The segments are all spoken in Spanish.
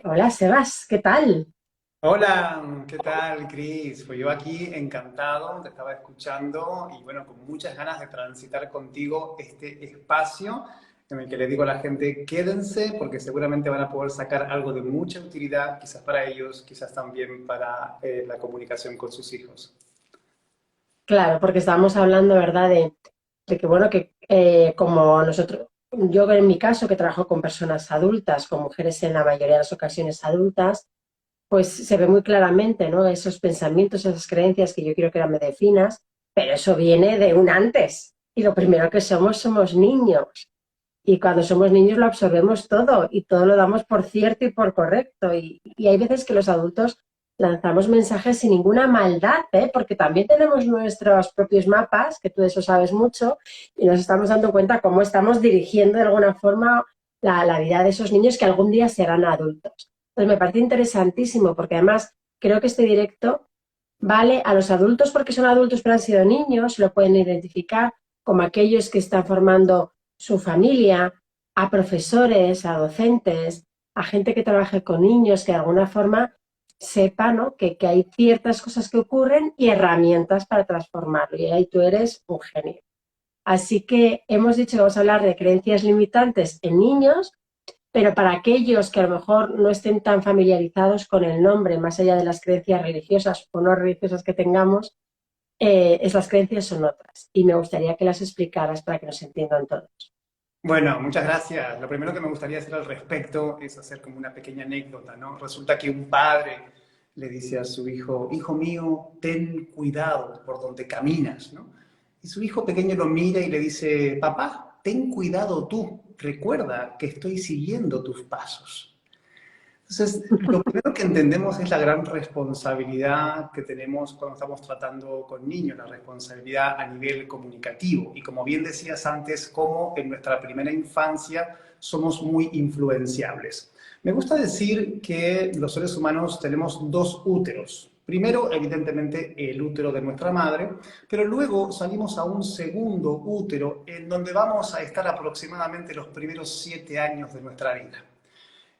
Hola Sebas, ¿qué tal? Hola, ¿qué tal, Cris? Pues yo aquí encantado, te estaba escuchando y bueno, con muchas ganas de transitar contigo este espacio en el que le digo a la gente, quédense porque seguramente van a poder sacar algo de mucha utilidad, quizás para ellos, quizás también para la comunicación con sus hijos. Claro, porque estábamos hablando, ¿verdad? De que bueno, que como nosotros, yo en mi caso que trabajo con personas adultas, con mujeres en la mayoría de las ocasiones adultas, pues se ve muy claramente, ¿no? Esos pensamientos, esas creencias que yo quiero que ahora me definas, pero eso viene de un antes. Y lo primero que somos niños. Y cuando somos niños lo absorbemos todo y todo lo damos por cierto y por correcto. Y hay veces que los adultos lanzamos mensajes sin ninguna maldad, ¿eh? Porque también tenemos nuestros propios mapas, que tú de eso sabes mucho, y nos estamos dando cuenta cómo estamos dirigiendo de alguna forma la vida de esos niños que algún día serán adultos. Entonces me parece interesantísimo porque además creo que este directo vale a los adultos porque son adultos pero han sido niños, lo pueden identificar como aquellos que están formando su familia, a profesores, a docentes, a gente que trabaje con niños, que de alguna forma sepa, ¿no? que hay ciertas cosas que ocurren y herramientas para transformarlo. Y ahí tú eres un genio. Así que hemos dicho que vamos a hablar de creencias limitantes en niños, pero para aquellos que a lo mejor no estén tan familiarizados con el nombre, más allá de las creencias religiosas o no religiosas que tengamos, esas creencias son otras. Y me gustaría que las explicaras para que nos entiendan todos. Bueno, muchas gracias. Lo primero que me gustaría hacer al respecto es hacer como una pequeña anécdota, ¿no? Resulta que un padre le dice a su hijo, hijo mío, ten cuidado por donde caminas, ¿no? Y su hijo pequeño lo mira y le dice, papá, ten cuidado tú, recuerda que estoy siguiendo tus pasos. Entonces, lo primero que entendemos es la gran responsabilidad que tenemos cuando estamos tratando con niños, la responsabilidad a nivel comunicativo. Y como bien decías antes, cómo en nuestra primera infancia somos muy influenciables. Me gusta decir que los seres humanos tenemos dos úteros. Primero, evidentemente, el útero de nuestra madre, pero luego salimos a un segundo útero en donde vamos a estar aproximadamente los primeros 7 años de nuestra vida.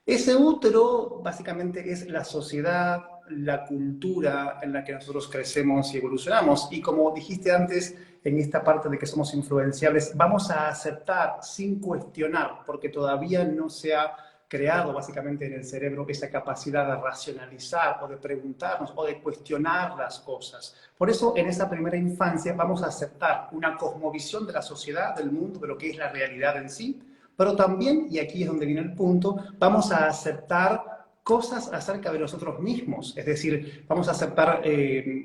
Ese útero básicamente es la sociedad, la cultura en la que nosotros crecemos y evolucionamos. Y como dijiste antes, en esta parte de que somos influenciables, vamos a aceptar sin cuestionar, porque todavía no se ha creado básicamente en el cerebro esa capacidad de racionalizar o de preguntarnos o de cuestionar las cosas. Por eso en esa primera infancia vamos a aceptar una cosmovisión de la sociedad, del mundo, de lo que es la realidad en sí, pero también, y aquí es donde viene el punto, vamos a aceptar cosas acerca de nosotros mismos, es decir, vamos a aceptar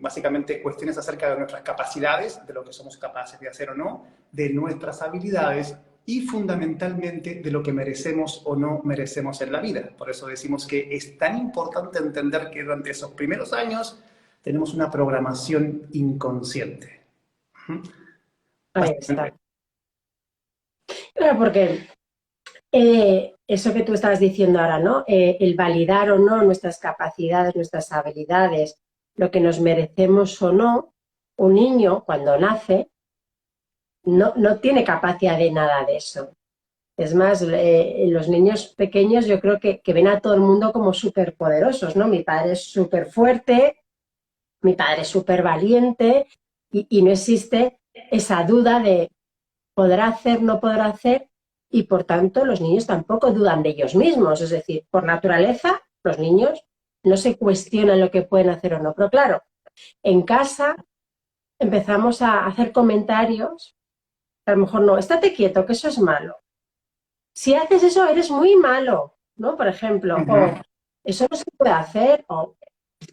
básicamente cuestiones acerca de nuestras capacidades, de lo que somos capaces de hacer o no, de nuestras habilidades y fundamentalmente de lo que merecemos o no merecemos en la vida. Por eso decimos que es tan importante entender que durante esos primeros años tenemos una programación inconsciente. Ahí está. Claro, porque eso que tú estabas diciendo ahora, ¿no? El validar o no nuestras capacidades, nuestras habilidades, lo que nos merecemos o no, un niño cuando nace no tiene capacidad de nada de eso. Es más, los niños pequeños yo creo que ven a todo el mundo como súper poderosos, ¿no? Mi padre es súper fuerte, mi padre es súper valiente y no existe esa duda de podrá hacer, no podrá hacer, y por tanto los niños tampoco dudan de ellos mismos. Es decir, por naturaleza, los niños no se cuestionan lo que pueden hacer o no. Pero claro, en casa empezamos a hacer comentarios, a lo mejor no, estate quieto, que eso es malo. Si haces eso, eres muy malo, ¿no? Por ejemplo, o Ujú. eso no se puede hacer, o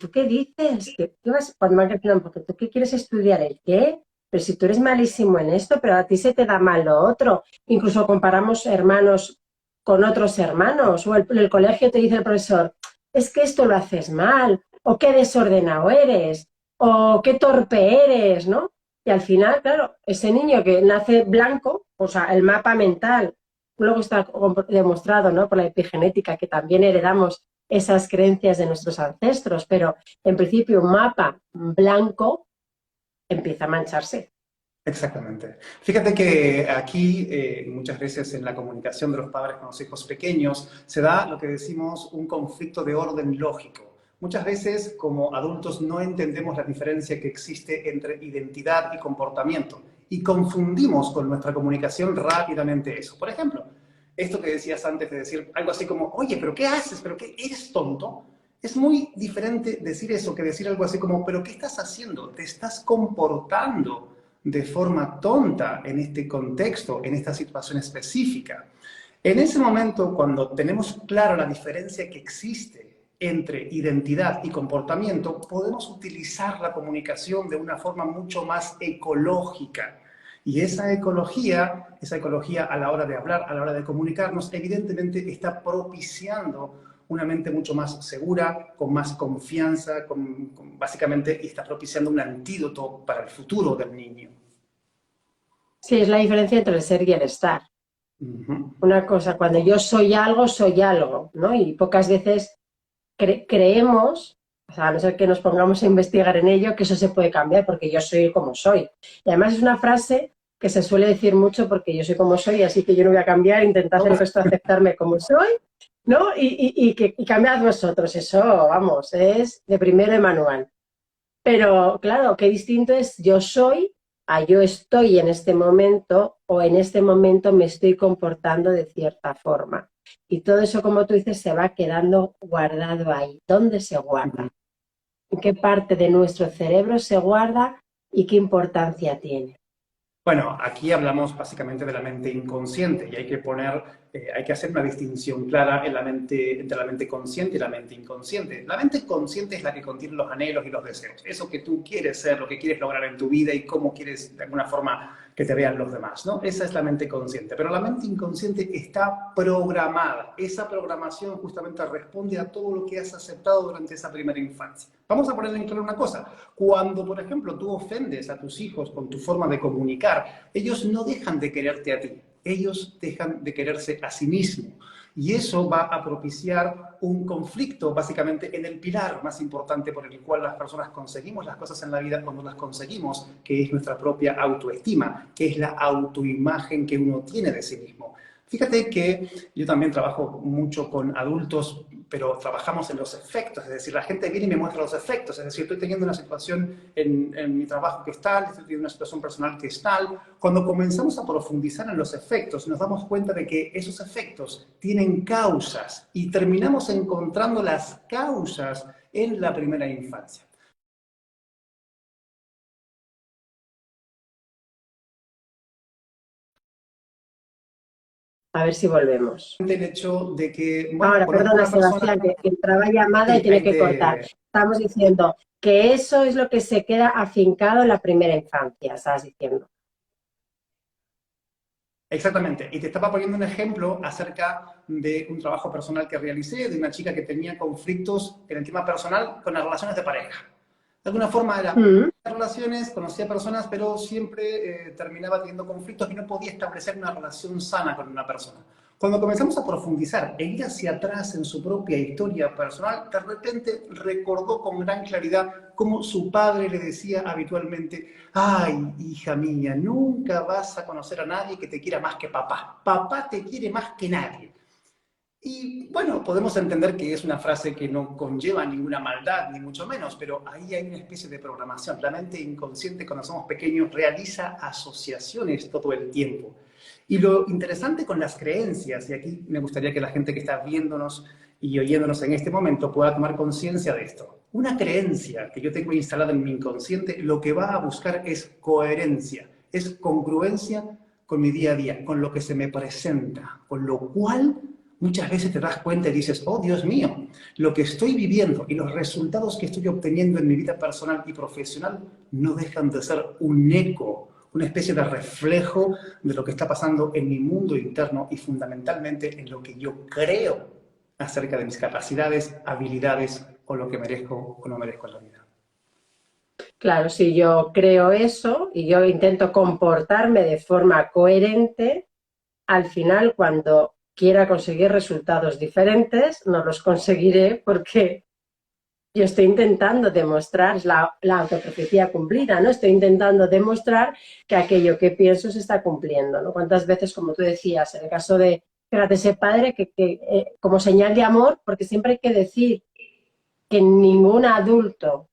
¿tú qué dices? ¿Qué vas? Cuando me han porque tú qué quieres estudiar, ¿el qué? Pero si tú eres malísimo en esto, pero a ti se te da mal lo otro. Incluso comparamos hermanos con otros hermanos, o el colegio te dice el profesor, es que esto lo haces mal, o qué desordenado eres, o qué torpe eres, ¿no? Y al final, claro, ese niño que nace blanco, o sea, el mapa mental, luego está demostrado, ¿no? Por la epigenética que también heredamos esas creencias de nuestros ancestros, pero en principio un mapa blanco empieza a mancharse. Exactamente. Fíjate que aquí muchas veces en la comunicación de los padres con los hijos pequeños se da lo que decimos un conflicto de orden lógico. Muchas veces como adultos no entendemos la diferencia que existe entre identidad y comportamiento y confundimos con nuestra comunicación rápidamente eso. Por ejemplo, esto que decías antes de decir algo así como, oye, pero ¿qué haces? ¿Pero qué? ¿Eres tonto? Es muy diferente decir eso que decir algo así como, pero ¿qué estás haciendo? Te estás comportando de forma tonta en este contexto, en esta situación específica. En ese momento, cuando tenemos claro la diferencia que existe entre identidad y comportamiento, podemos utilizar la comunicación de una forma mucho más ecológica. Y esa ecología a la hora de hablar, a la hora de comunicarnos, evidentemente está propiciando una mente mucho más segura, con más confianza, básicamente está propiciando un antídoto para el futuro del niño. Sí, es la diferencia entre el ser y el estar. Ujú. Una cosa, cuando yo soy algo, ¿no? Y pocas veces creemos, o sea, a no ser que nos pongamos a investigar en ello, que eso se puede cambiar porque yo soy como soy. Y además es una frase que se suele decir mucho porque yo soy como soy, así que yo no voy a cambiar, intentad No el pasa- resto aceptarme como soy, ¿no? Y cambiad vosotros, eso, vamos, es de primero de manual. Pero claro, qué distinto es yo soy a yo estoy en este momento o en este momento me estoy comportando de cierta forma. Y todo eso, como tú dices, se va quedando guardado ahí. ¿Dónde se guarda? ¿En qué parte de nuestro cerebro se guarda y qué importancia tiene? Bueno, aquí hablamos básicamente de la mente inconsciente y hay que hay que hacer una distinción clara en entre la mente consciente y la mente inconsciente. La mente consciente es la que contiene los anhelos y los deseos, eso que tú quieres ser, lo que quieres lograr en tu vida y cómo quieres de alguna forma que te vean los demás, ¿no? Esa es la mente consciente, pero la mente inconsciente está programada. Esa programación justamente responde a todo lo que has aceptado durante esa primera infancia. Vamos a poner en claro una cosa. Cuando, por ejemplo, tú ofendes a tus hijos con tu forma de comunicar, ellos no dejan de quererte a ti, ellos dejan de quererse a sí mismos. Y eso va a propiciar un conflicto, básicamente, en el pilar más importante por el cual las personas conseguimos las cosas en la vida cuando las conseguimos, que es nuestra propia autoestima, que es la autoimagen que uno tiene de sí mismo. Fíjate que yo también trabajo mucho con adultos, pero trabajamos en los efectos, es decir, la gente viene y me muestra los efectos, es decir, estoy teniendo una situación en mi trabajo que es tal, estoy teniendo una situación personal que es tal. Cuando comenzamos a profundizar en los efectos, nos damos cuenta de que esos efectos tienen causas y terminamos encontrando las causas en la primera infancia. A ver si volvemos. El hecho de que, bueno, Ahora, conozco perdona, una persona, Sebastián, que entraba llamada y sí, tiene que cortar. Estamos diciendo que eso es lo que se queda afincado en la primera infancia, estás diciendo. exactamente. Y te estaba poniendo un ejemplo acerca de un trabajo personal que realicé, de una chica que tenía conflictos en el tema personal con las relaciones de pareja. De alguna forma era Mm. relaciones, conocía personas, pero siempre terminaba teniendo conflictos y no podía establecer una relación sana con una persona. Cuando comenzamos a profundizar e ir hacia atrás en su propia historia personal, de repente recordó con gran claridad cómo su padre le decía habitualmente: ay, hija mía, nunca vas a conocer a nadie que te quiera más que papá. Papá te quiere más que nadie. Y bueno, podemos entender que es una frase que no conlleva ninguna maldad, ni mucho menos, pero ahí hay una especie de programación. La mente inconsciente, cuando somos pequeños, realiza asociaciones todo el tiempo. Y lo interesante con las creencias, y aquí me gustaría que la gente que está viéndonos y oyéndonos en este momento pueda tomar conciencia de esto. Una creencia que yo tengo instalada en mi inconsciente, lo que va a buscar es coherencia, es congruencia con mi día a día, con lo que se me presenta, con lo cual muchas veces te das cuenta y dices: oh Dios mío, lo que estoy viviendo y los resultados que estoy obteniendo en mi vida personal y profesional no dejan de ser un eco, una especie de reflejo de lo que está pasando en mi mundo interno y fundamentalmente en lo que yo creo acerca de mis capacidades, habilidades o lo que merezco o no merezco en la vida. Claro, si yo creo eso y yo intento comportarme de forma coherente, al final, cuando quiera conseguir resultados diferentes, no los conseguiré porque yo estoy intentando demostrar, es la autoprofecía cumplida, ¿no? Estoy intentando demostrar que aquello que pienso se está cumpliendo, ¿no? ¿Cuántas veces, como tú decías, en el caso de, fíjate, ese padre como señal de amor, porque siempre hay que decir que ningún adulto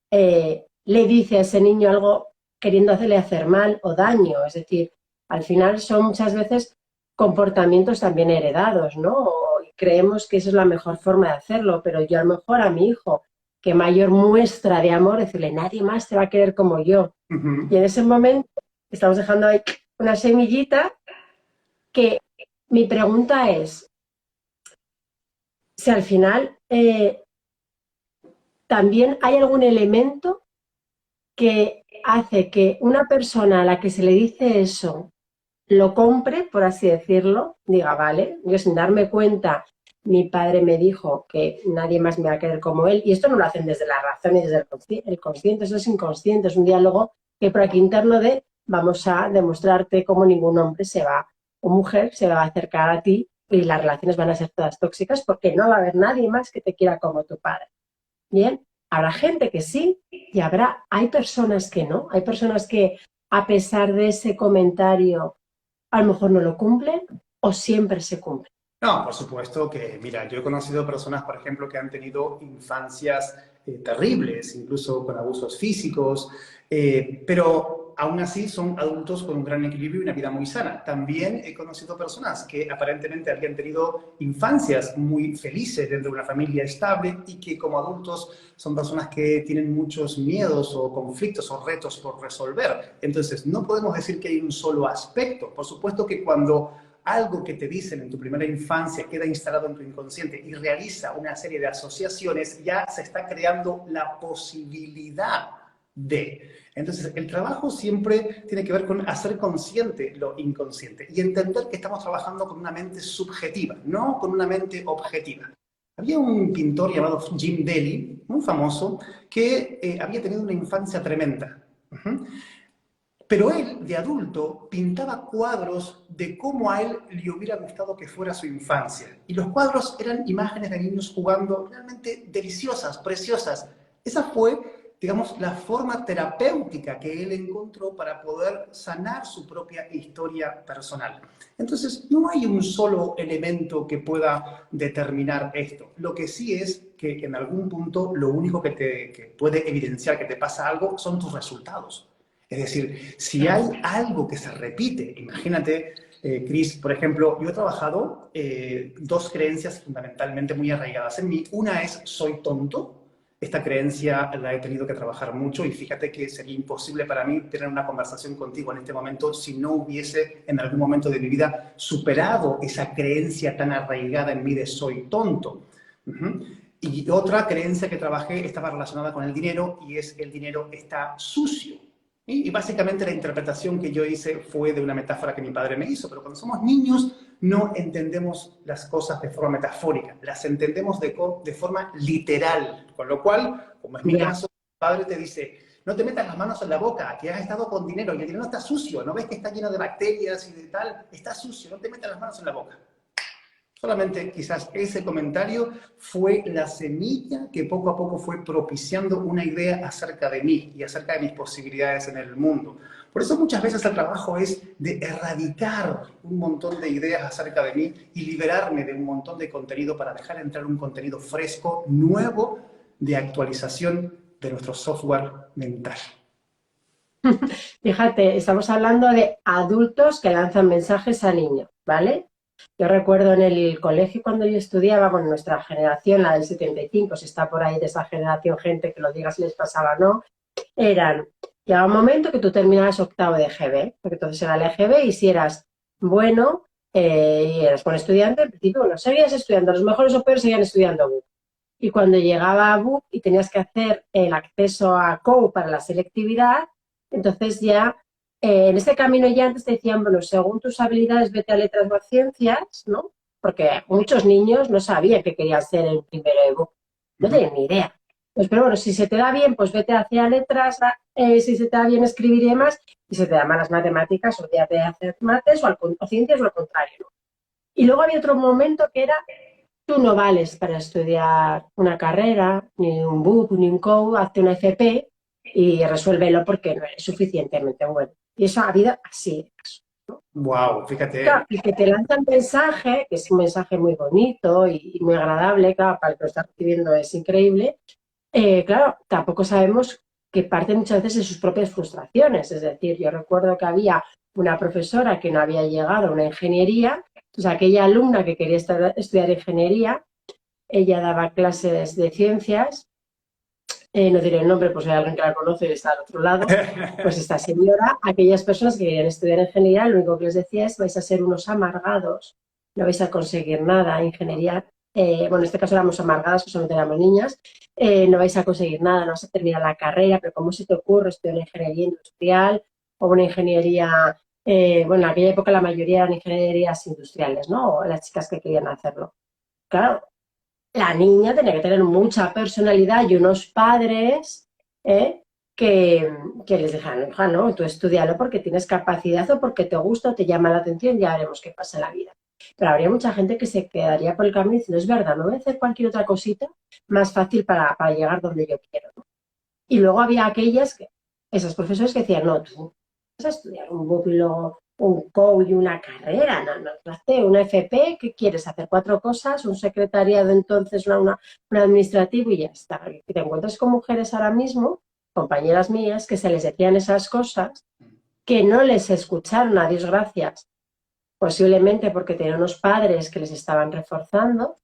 le dice a ese niño algo queriendo hacerle hacer mal o daño, es decir, al final son muchas veces comportamientos también heredados, ¿no? Y creemos que esa es la mejor forma de hacerlo, pero yo a lo mejor a mi hijo, que mayor muestra de amor, decirle, nadie más te va a querer como yo. Y en ese momento estamos dejando ahí una semillita que mi pregunta es, si al final también hay algún elemento que hace que una persona a la que se le dice eso lo compre, por así decirlo, diga, vale, yo sin darme cuenta, mi padre me dijo que nadie más me va a querer como él, y esto no lo hacen desde la razón y desde el consciente, eso es inconsciente, es un diálogo que hay por aquí interno de vamos a demostrarte cómo ningún hombre se va, o mujer se va a acercar a ti y las relaciones van a ser todas tóxicas porque no va a haber nadie más que te quiera como tu padre. Bien, habrá gente que sí y hay personas que no, hay personas que a pesar de ese comentario a lo mejor no lo cumplen o siempre se cumple. No, por supuesto que, mira, yo he conocido personas, por ejemplo, que han tenido infancias terribles, incluso con abusos físicos, pero aún así son adultos con un gran equilibrio y una vida muy sana. También he conocido personas que aparentemente habían tenido infancias muy felices dentro de una familia estable y que como adultos son personas que tienen muchos miedos o conflictos o retos por resolver. Entonces, no podemos decir que hay un solo aspecto. Por supuesto que cuando algo que te dicen en tu primera infancia queda instalado en tu inconsciente y realiza una serie de asociaciones, ya se está creando la posibilidad de. Entonces, el trabajo siempre tiene que ver con hacer consciente lo inconsciente y entender que estamos trabajando con una mente subjetiva, no con una mente objetiva. Había un pintor llamado Jim Daly, muy famoso, que había tenido una infancia tremenda. Pero él, de adulto, pintaba cuadros de cómo a él le hubiera gustado que fuera su infancia. Y los cuadros eran imágenes de niños jugando realmente deliciosas, preciosas. Esa fue, digamos, la forma terapéutica que él encontró para poder sanar su propia historia personal. Entonces, no hay un solo elemento que pueda determinar esto. Lo que sí es que en algún punto lo único que puede evidenciar que te pasa algo son tus resultados. Es decir, si hay algo que se repite, imagínate, Cris, por ejemplo, yo he trabajado dos creencias fundamentalmente muy arraigadas en mí. Una es soy tonto. Esta creencia la he tenido que trabajar mucho y fíjate que sería imposible para mí tener una conversación contigo en este momento si no hubiese en algún momento de mi vida superado esa creencia tan arraigada en mí de soy tonto. Y otra creencia que trabajé estaba relacionada con el dinero y es el dinero está sucio. Y básicamente la interpretación que yo hice fue de una metáfora que mi padre me hizo, pero cuando somos niños no entendemos las cosas de forma metafórica, las entendemos de forma literal, con lo cual, como es mi Ya. caso, mi padre te dice, no te metas las manos en la boca, que has estado con dinero y el dinero está sucio, ¿no ves que está lleno de bacterias y de tal? Está sucio, no te metas las manos en la boca. Solamente quizás ese comentario fue la semilla que poco a poco fue propiciando una idea acerca de mí y acerca de mis posibilidades en el mundo. Por eso muchas veces el trabajo es de erradicar un montón de ideas acerca de mí y liberarme de un montón de contenido para dejar entrar un contenido fresco, nuevo, de actualización de nuestro software mental. Fíjate, estamos hablando de adultos que lanzan mensajes a niños, ¿vale? Yo recuerdo en el colegio cuando yo estudiaba, con nuestra generación, la del 75, si está por ahí de esa generación gente que lo diga si les pasaba o no, llegaba un momento que tú terminabas octavo de GB, porque entonces era el EGB y si eras bueno y eras buen estudiante, al principio, bueno, seguías estudiando, los mejores o peores seguían estudiando BUP. Y cuando llegaba a BUP y tenías que hacer el acceso a COU para la selectividad, entonces ya en este camino ya antes te decían, bueno, según tus habilidades vete a letras o a ciencias, ¿no? Porque muchos niños no sabían que querían ser el primero de BUP, no tenían ni idea. Pues, pero bueno, si se te da bien, pues vete hacia letras, si se te da bien escribir y demás, y se te dan malas matemáticas, o te hacer mates o ciencias o al contrario, ¿no? Y luego había otro momento que era tú no vales para estudiar una carrera, ni un BUP, ni un COU, hazte una FP y resuélvelo porque no eres suficientemente bueno. Y eso ha habido así. Wow, Claro, fíjate. y que te lanza un mensaje, que es un mensaje muy bonito y muy agradable, claro, para el que lo está recibiendo es increíble. Claro, tampoco sabemos que parte muchas veces de sus propias frustraciones. Es decir, yo recuerdo que había una profesora que no había llegado a una ingeniería, entonces aquella alumna que quería estudiar ingeniería, ella daba clases de ciencias, no diré el nombre, pues si hay alguien que la conoce y está al otro lado, pues esta señora, aquellas personas que querían estudiar ingeniería, lo único que les decía es vais a ser unos amargados, no vais a conseguir nada, ingeniería, bueno, en este caso éramos amargadas, pues solamente éramos niñas, no vais a conseguir nada, no vas a terminar la carrera, pero ¿cómo se te ocurre estudiar una ingeniería industrial o una ingeniería, bueno, en aquella época la mayoría eran ingenierías industriales, ¿no? O las chicas que querían hacerlo. Claro, la niña tenía que tener mucha personalidad y unos padres ¿eh? que les dejaran, hija, no, tú estudialo porque tienes capacidad o porque te gusta o te llama la atención, ya veremos qué pasa en la vida. Pero habría mucha gente que se quedaría por el camino diciendo, es verdad, no voy a hacer cualquier otra cosita más fácil para llegar donde yo quiero. ¿No? Y luego había aquellas, esas profesores que decían, no, tú vas a estudiar un módulo, un COU y una carrera, no, hazte una FP, ¿qué quieres? Hacer cuatro cosas, un secretariado entonces, un administrativo y ya está. Y te encuentras con mujeres ahora mismo, compañeras mías, que se les decían esas cosas, que no les escucharon, a Dios gracias, posiblemente porque tenían unos padres que les estaban reforzando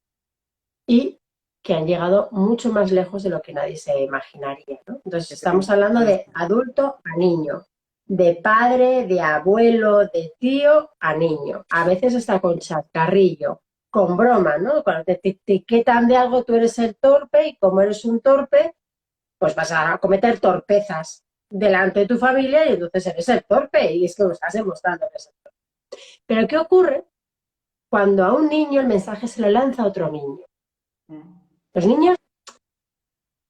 y que han llegado mucho más lejos de lo que nadie se imaginaría. ¿No? Entonces, Qué tremendo. estamos hablando de adulto a niño, de padre, de abuelo, de tío a niño. A veces hasta con chascarrillo, con broma, ¿no? Cuando te etiquetan de algo, tú eres el torpe y como eres un torpe, pues vas a cometer torpezas delante de tu familia y entonces eres el torpe y es que lo estás demostrando que es el torpe. Pero ¿qué ocurre cuando a un niño el mensaje se lo lanza a otro niño? Los niños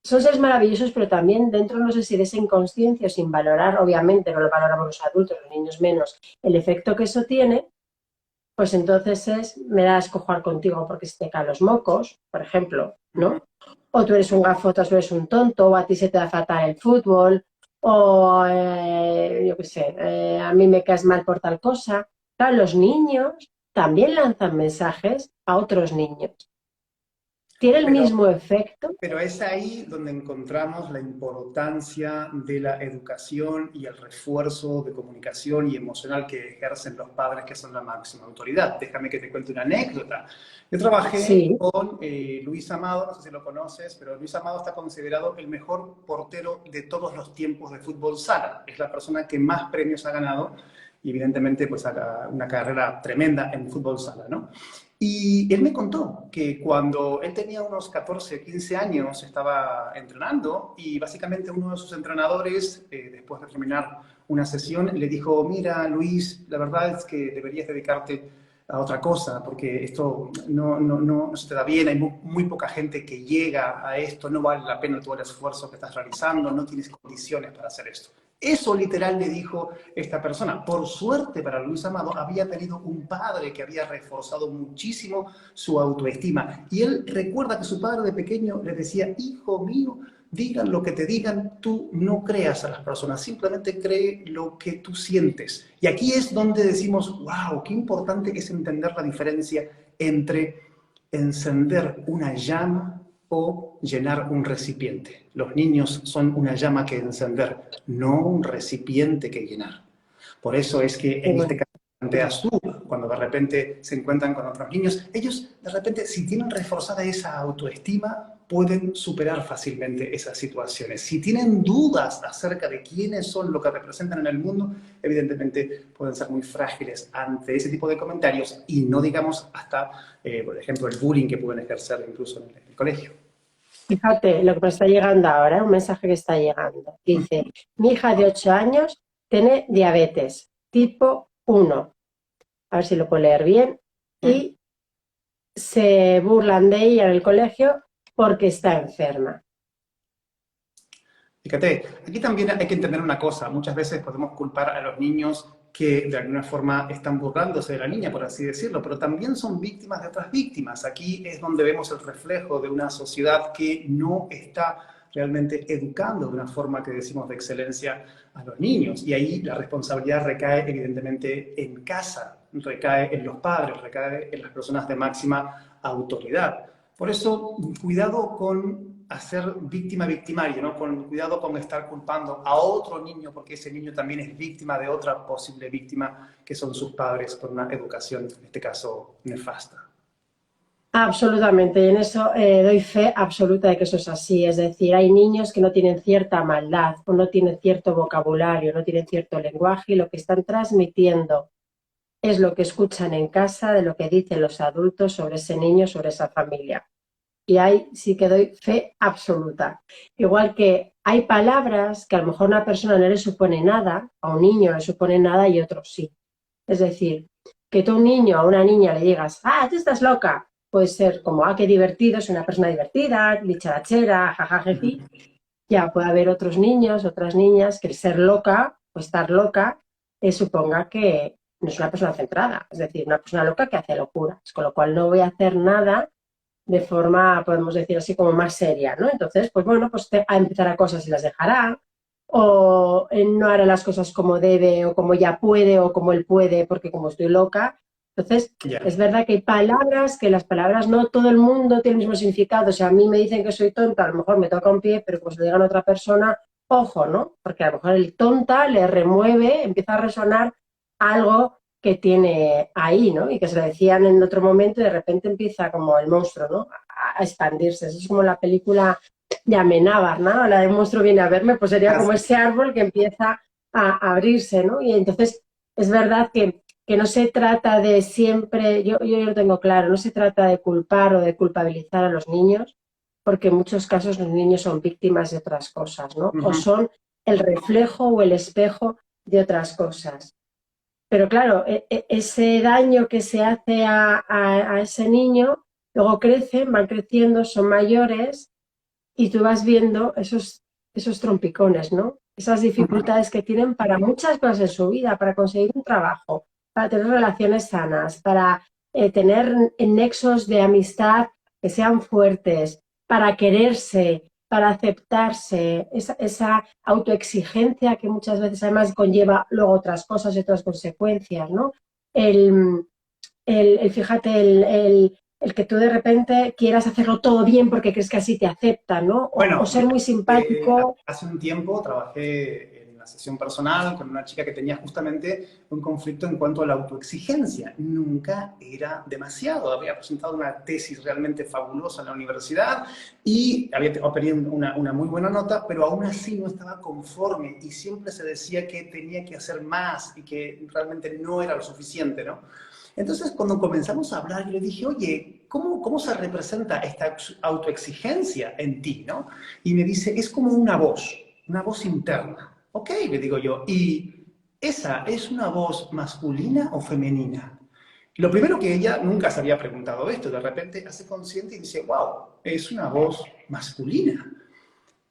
son seres maravillosos, pero también dentro, no sé si de esa inconsciencia, sin valorar, obviamente no lo valoramos los adultos, los niños menos, el efecto que eso tiene, pues entonces me da asco jugar contigo porque se te caen los mocos, por ejemplo, ¿no? O tú eres un gafotas, tú eres un tonto, o a ti se te da fatal el fútbol, o yo qué sé, a mí me caes mal por tal cosa. Claro, los niños también lanzan mensajes a otros niños. ¿Tiene el Pero mismo efecto? Pero es ahí donde encontramos la importancia de la educación y el refuerzo de comunicación y emocional que ejercen los padres, que son la máxima autoridad. Déjame que te cuente una anécdota. Yo trabajé Sí, con Luis Amado, no sé si lo conoces, pero Luis Amado está considerado el mejor portero de todos los tiempos de fútbol sala. Es la persona que más premios ha ganado y evidentemente pues haga una carrera tremenda en fútbol sala, ¿no? Y él me contó que cuando él tenía unos 14, 15 años estaba entrenando y básicamente uno de sus entrenadores, después de terminar una sesión, le dijo, mira Luis, la verdad es que deberías dedicarte a otra cosa porque esto no se te da bien, hay muy poca gente que llega a esto, no vale la pena todo el esfuerzo que estás realizando, no tienes condiciones para hacer esto. Eso literal le dijo esta persona. Por suerte para Luis Amado había tenido un padre que había reforzado muchísimo su autoestima. Y él recuerda que su padre de pequeño le decía, hijo mío, digan lo que te digan, tú no creas a las personas, simplemente cree lo que tú sientes. Y aquí es donde decimos, wow, qué importante es entender la diferencia entre encender una llama o llenar un recipiente. Los niños son una llama que encender, no un recipiente que llenar. Por eso es que qué en este bueno. caso planteas tú, cuando de repente se encuentran con otros niños, ellos de repente, si tienen reforzada esa autoestima, pueden superar fácilmente esas situaciones. Si tienen dudas acerca de quiénes son lo que representan en el mundo, evidentemente pueden ser muy frágiles ante ese tipo de comentarios y no digamos hasta, por ejemplo, el bullying que pueden ejercer incluso en el colegio. Fíjate lo que me está llegando ahora, un mensaje que está llegando. Dice, mi hija de 8 años tiene diabetes tipo 1. A ver si lo puedo leer bien. Y se burlan de ella en el colegio porque está enferma. Fíjate, aquí también hay que entender una cosa. Muchas veces podemos culpar a los niños que de alguna forma están burlándose de la niña, por así decirlo, pero también son víctimas de otras víctimas. Aquí es donde vemos el reflejo de una sociedad que no está realmente educando de una forma que decimos de excelencia a los niños. Y ahí la responsabilidad recae evidentemente en casa, recae en los padres, recae en las personas de máxima autoridad. Por eso, cuidado con hacer víctima victimario, ¿no? Cuidado con estar culpando a otro niño, porque ese niño también es víctima de otra posible víctima, que son sus padres, por una educación, en este caso, nefasta. Absolutamente, y en eso doy fe absoluta de que eso es así. Es decir, hay niños que no tienen cierta maldad o no tienen cierto vocabulario, no tienen cierto lenguaje y lo que están transmitiendo es lo que escuchan en casa, de lo que dicen los adultos sobre ese niño, sobre esa familia. Y ahí sí que doy fe absoluta. Igual que hay palabras que a lo mejor a una persona no le supone nada, a un niño no le supone nada y a otro sí. Es decir, que tú a un niño o a una niña le digas, ah, tú estás loca, puede ser como, ah, qué divertido, es una persona divertida, dicharachera, jajajeji. Ya puede haber otros niños, otras niñas, que el ser loca o estar loca suponga que no es una persona centrada, es decir, una persona loca que hace locuras, con lo cual no voy a hacer nada de forma, podemos decir así, como más seria, ¿no? Entonces, pues bueno, pues a empezar a cosas y las dejará, o no hará las cosas como debe, o como ya puede, o como él puede, porque como estoy loca. Entonces, Ya. es verdad que hay palabras, que las palabras no todo el mundo tiene el mismo significado. O sea, a mí me dicen que soy tonta, a lo mejor me toca un pie, pero pues lo digan a otra persona, ojo, ¿no? Porque a lo mejor el tonta le remueve, empieza a resonar algo que tiene ahí, ¿no? Y que se lo decían en otro momento y de repente empieza como el monstruo, ¿no? A expandirse. Eso es como la película de Amenábar, ¿no? La de monstruo viene a verme, pues sería como Así. ese árbol que empieza a abrirse, ¿no? Y entonces es verdad que no se trata de siempre, yo lo tengo claro, no se trata de culpar o de culpabilizar a los niños, porque en muchos casos los niños son víctimas de otras cosas, ¿no? O Ujú. son el reflejo o el espejo de otras cosas. Pero claro, ese daño que se hace a ese niño, luego crecen, van creciendo, son mayores y tú vas viendo esos trompicones, ¿no? Esas Ujú. dificultades que tienen para muchas cosas en su vida, para conseguir un trabajo, para tener relaciones sanas, para tener nexos de amistad que sean fuertes, para quererse, para aceptarse, esa autoexigencia que muchas veces además conlleva luego otras cosas y otras consecuencias, ¿no? El, fíjate, el que tú de repente quieras hacerlo todo bien porque crees que así te aceptan, ¿no? O Bueno, ser muy simpático. hace un tiempo trabajé en una sesión personal con una chica que tenía justamente un conflicto en cuanto a la autoexigencia. Nunca era demasiado. Había presentado una tesis realmente fabulosa en la universidad y había obtenido una muy buena nota, pero aún así no estaba conforme y siempre se decía que tenía que hacer más y que realmente no era lo suficiente, ¿no? Entonces, cuando comenzamos a hablar, yo le dije, oye, ¿cómo se representa esta autoexigencia en ti, no? Y me dice, es como una voz interna. Ok, le digo yo, ¿y esa es una voz masculina o femenina? Lo primero que ella nunca se había preguntado esto, de repente hace consciente y dice, wow, es una voz masculina.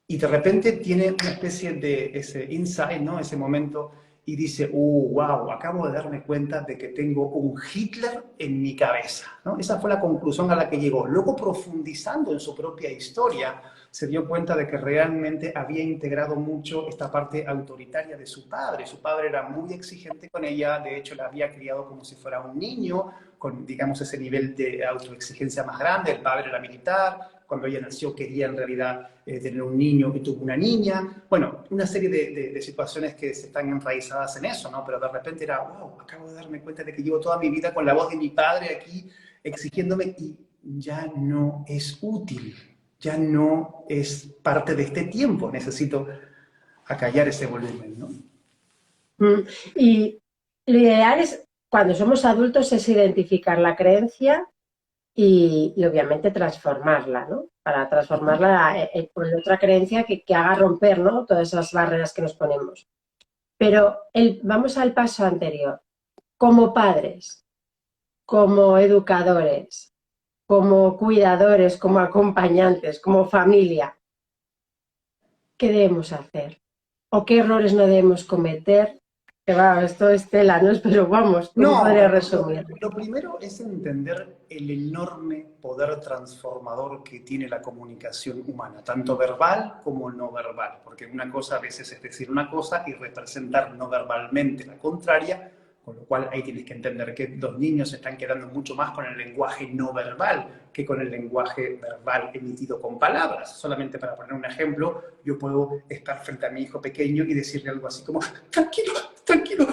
Y de repente tiene una especie de ese insight, ¿no? Ese momento y dice, wow, acabo de darme cuenta de que tengo un Hitler en mi cabeza, ¿no? Esa fue la conclusión a la que llegó. Luego, profundizando en su propia historia, se dio cuenta de que realmente había integrado mucho esta parte autoritaria de su padre. Su padre era muy exigente con ella, de hecho la había criado como si fuera un niño, con, digamos, ese nivel de autoexigencia más grande. El padre era militar, cuando ella nació quería en realidad tener un niño y tuvo una niña. Bueno, una serie de situaciones que se están enraizadas en eso, ¿no? Pero de repente era, wow, acabo de darme cuenta de que llevo toda mi vida con la voz de mi padre aquí exigiéndome y ya no es útil, ya no es parte de este tiempo. Necesito acallar ese volumen, ¿no? Y lo ideal es, cuando somos adultos, es identificar la creencia y obviamente transformarla, ¿no? Para transformarla en otra creencia que haga romper, ¿no? Todas esas barreras que nos ponemos. Pero vamos al paso anterior. Como padres, como educadores, como cuidadores, como acompañantes, como familia, ¿qué debemos hacer? ¿O qué errores no debemos cometer Que va, esto es tela, ¿no? Pero vamos, ¿cómo No, podría lo, resumir? lo primero es entender el enorme poder transformador que tiene la comunicación humana, tanto verbal como no verbal, porque una cosa a veces es decir una cosa y representar no verbalmente la contraria, con lo cual ahí tienes que entender que los niños se están quedando mucho más con el lenguaje no verbal que con el lenguaje verbal emitido con palabras. Solamente para poner un ejemplo, yo puedo estar frente a mi hijo pequeño y decirle algo así como, tranquilo, tranquilo,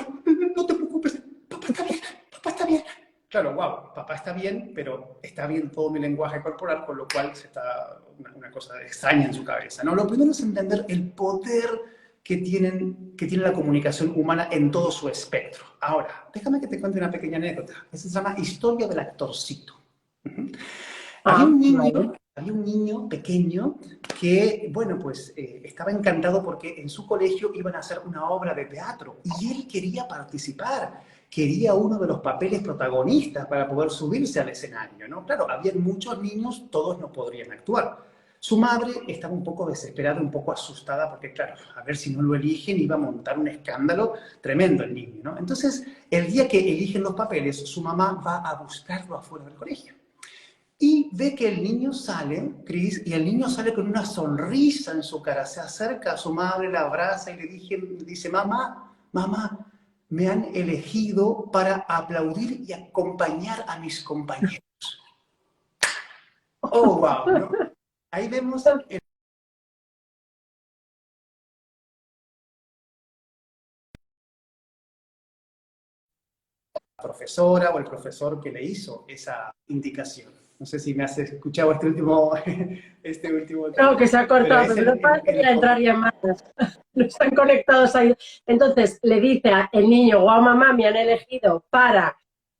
no te preocupes, papá está bien, papá está bien. Claro, wow, papá está bien, pero está bien todo mi lenguaje corporal, con lo cual se está una cosa extraña en su cabeza, ¿no? Lo primero es entender el poder que tiene la comunicación humana en todo su espectro. Ahora, déjame que te cuente una pequeña anécdota. Esa se llama Historia del actorcito. Había Ah, un niño, vale. había un niño pequeño que, bueno, pues estaba encantado porque en su colegio iban a hacer una obra de teatro y él quería participar, quería uno de los papeles protagonistas para poder subirse al escenario, ¿no? Claro, había muchos niños, todos no podrían actuar. Su madre estaba un poco desesperada, un poco asustada, porque claro, a ver si no lo eligen iba a montar un escándalo tremendo el niño, ¿no? Entonces, el día que eligen los papeles, su mamá va a buscarlo afuera del colegio. Y ve que el niño sale, Cris, y el niño sale con una sonrisa en su cara. Se acerca a su madre, la abraza y le dice, mamá, mamá, me han elegido para aplaudir y acompañar a mis compañeros. Oh, wow, ¿no? Ahí vemos el profesora o el profesor que le hizo esa indicación. No sé si me has escuchado este último No, tema, que se ha pero cortado, es pero no parece el ya entrar llamadas. No están conectados ahí. Entonces le dice al niño, guau mamá, me han elegido para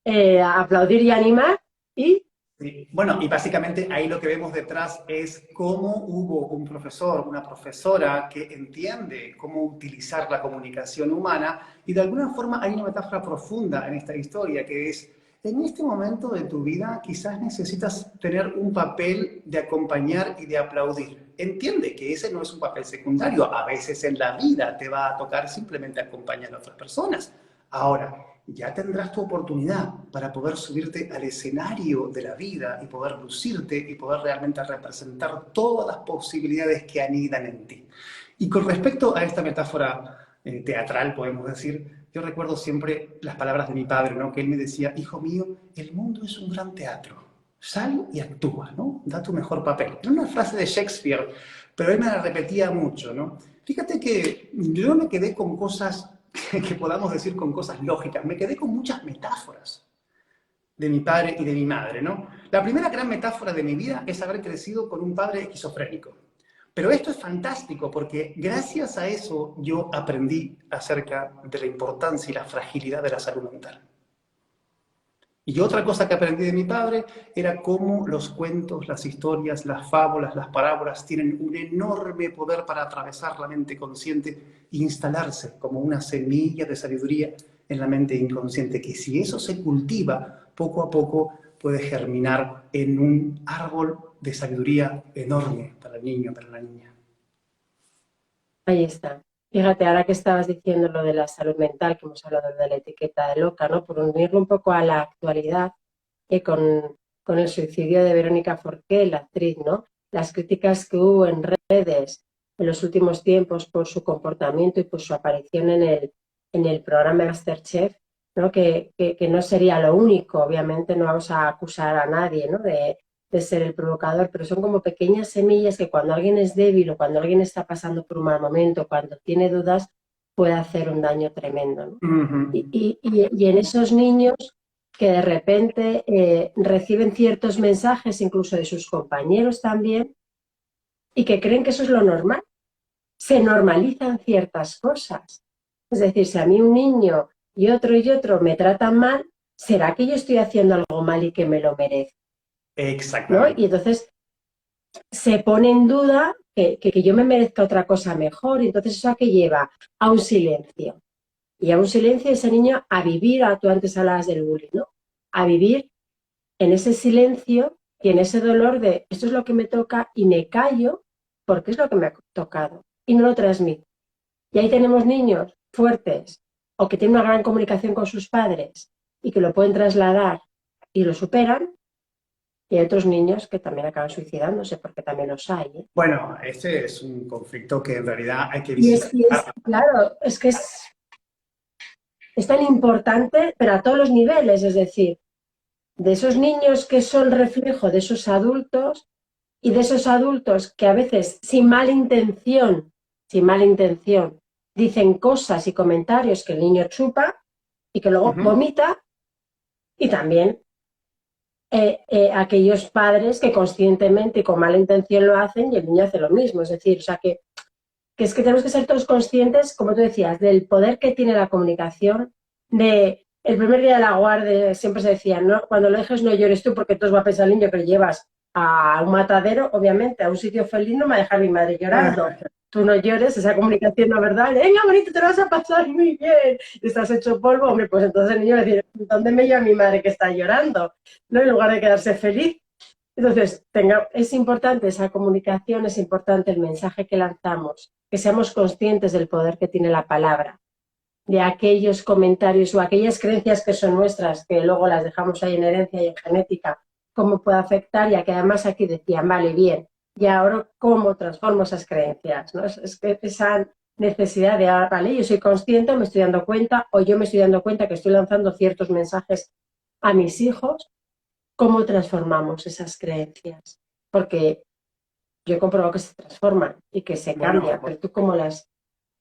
aplaudir y animar. Y Sí. Bueno, y básicamente ahí lo que vemos detrás es cómo hubo un profesor, una profesora que entiende cómo utilizar la comunicación humana y de alguna forma hay una metáfora profunda en esta historia que es, en este momento de tu vida quizás necesitas tener un papel de acompañar y de aplaudir. Entiende que ese no es un papel secundario, a veces en la vida te va a tocar simplemente acompañar a otras personas. Ahora, ya tendrás tu oportunidad para poder subirte al escenario de la vida y poder lucirte y poder realmente representar todas las posibilidades que anidan en ti. Y con respecto a esta metáfora teatral, podemos decir, yo recuerdo siempre las palabras de mi padre, ¿no? Que él me decía, hijo mío, el mundo es un gran teatro. Sal y actúa, ¿no? Da tu mejor papel. Era una frase de Shakespeare, pero él me la repetía mucho, ¿no? Fíjate que yo no me quedé con cosas que podamos decir con cosas lógicas. Me quedé con muchas metáforas de mi padre y de mi madre, ¿no? La primera gran metáfora de mi vida es haber crecido con un padre esquizofrénico. Pero esto es fantástico porque gracias a eso yo aprendí acerca de la importancia y la fragilidad de la salud mental. Y otra cosa que aprendí de mi padre era cómo los cuentos, las historias, las fábulas, las parábolas tienen un enorme poder para atravesar la mente consciente e instalarse como una semilla de sabiduría en la mente inconsciente, que si eso se cultiva, poco a poco puede germinar en un árbol de sabiduría enorme para el niño, para la niña. ahí está. Fíjate, ahora que estabas diciendo lo de la salud mental, que hemos hablado de la etiqueta de loca, ¿no? Por unirlo un poco a la actualidad, que con el suicidio de Verónica Forqué, la actriz, ¿no? Las críticas que hubo en redes en los últimos tiempos por su comportamiento y por su aparición en el programa Masterchef, ¿no? Que no sería lo único, obviamente no vamos a acusar a nadie, ¿no? De ser el provocador, pero son como pequeñas semillas que cuando alguien es débil o cuando alguien está pasando por un mal momento, cuando tiene dudas, puede hacer un daño tremendo, ¿no? Uh -huh. Y en esos niños que de repente reciben ciertos mensajes, incluso de sus compañeros también, y que creen que eso es lo normal. Se normalizan ciertas cosas. Es decir, si a mí un niño y otro me tratan mal, ¿será que yo estoy haciendo algo mal y que me lo merezco? ¿No? Exactamente. Y entonces se pone en duda que yo me merezca otra cosa mejor, y entonces eso a qué lleva a un silencio. Y a un silencio ese niño a vivir, tú antes hablabas del bullying, ¿no? A vivir en ese silencio y en ese dolor de esto es lo que me toca y me callo porque es lo que me ha tocado y no lo transmito. Y ahí tenemos niños fuertes o que tienen una gran comunicación con sus padres y que lo pueden trasladar y lo superan, y hay otros niños que también acaban suicidándose, porque también los hay, ¿eh? Bueno, este es un conflicto que en realidad hay que Y es, visibilizar. claro, es que es tan importante, pero a todos los niveles, es decir, de esos niños que son reflejo de esos adultos y de esos adultos que a veces sin mala intención, dicen cosas y comentarios que el niño chupa y que luego Ujú. vomita, y también aquellos padres que conscientemente y con mala intención lo hacen y el niño hace lo mismo. Es decir, o sea que es que tenemos que ser todos conscientes, como tú decías, del poder que tiene la comunicación, de el primer día de la guardia siempre se decía, ¿no? Cuando lo dejes no llores tú porque entonces va a pensar el niño que lo llevas a un matadero, obviamente, a un sitio feliz no me va a dejar mi madre llorando. Tú no llores, esa comunicación no es verdad. Venga, bonito, te lo vas a pasar muy bien. Estás hecho polvo, hombre, pues entonces el niño va a decir, ¿dónde me lleva mi madre que está llorando? ¿No? En lugar de quedarse feliz. Entonces, es importante esa comunicación, es importante el mensaje que lanzamos, que seamos conscientes del poder que tiene la palabra, de aquellos comentarios o aquellas creencias que son nuestras, que luego las dejamos ahí en herencia y en genética, cómo puede afectar, ya que además aquí decían, vale, bien, y ahora cómo transformo esas creencias, ¿no? Es que esa necesidad de, vale, yo soy consciente, me estoy dando cuenta, o yo me estoy dando cuenta que estoy lanzando ciertos mensajes a mis hijos. ¿Cómo transformamos esas creencias? Porque yo he comprobado que se transforman y que se Bueno, cambian, pero tú cómo lo haces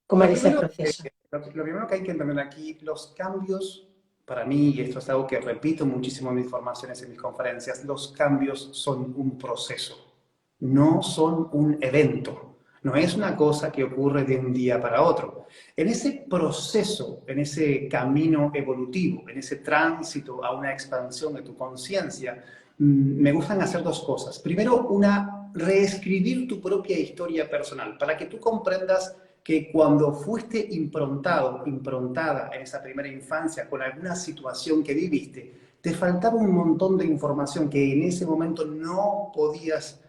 ese primero, proceso. lo primero que hay que entender aquí, los cambios, para mí, y esto es algo que repito muchísimo en mis formaciones, en mis conferencias, los cambios son un proceso, no son un evento, no es una cosa que ocurre de un día para otro. En ese proceso, en ese camino evolutivo, en ese tránsito a una expansión de tu conciencia, me gustan hacer dos cosas. Primero, reescribir tu propia historia personal, para que tú comprendas que cuando fuiste improntada en esa primera infancia con alguna situación que viviste, te faltaba un montón de información que en ese momento no podías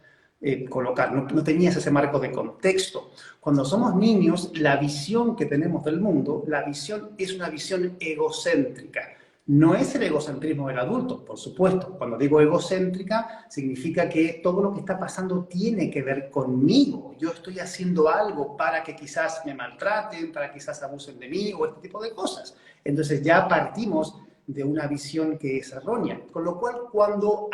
colocar, no tenías ese marco de contexto. Cuando somos niños, la visión que tenemos del mundo, la visión es una visión egocéntrica. No es el egocentrismo del adulto, por supuesto. Cuando digo egocéntrica, significa que todo lo que está pasando tiene que ver conmigo. Yo estoy haciendo algo para que quizás me maltraten, para que quizás abusen de mí o este tipo de cosas. Entonces ya partimos de una visión que es errónea. Con lo cual, cuando